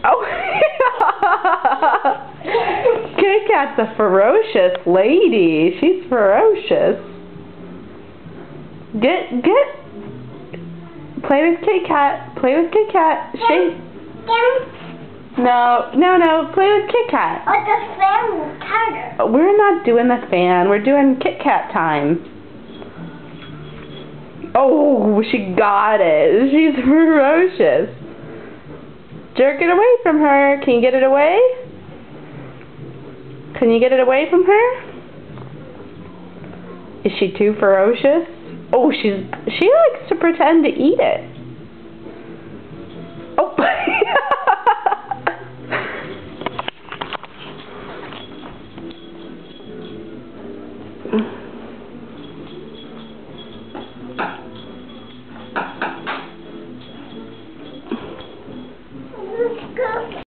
Oh, Kit Kat's a ferocious lady. She's ferocious. Play with Kit Kat. Play with Kit Kat. Shake. No. Play with Kit Kat. But the fan will cut her. We're not doing the fan. We're doing Kit Kat time. Oh, she got it. She's ferocious. Jerk it away from her. Can you get it away? Can you get it away from her? Is she too ferocious? Oh, she likes to pretend to eat it.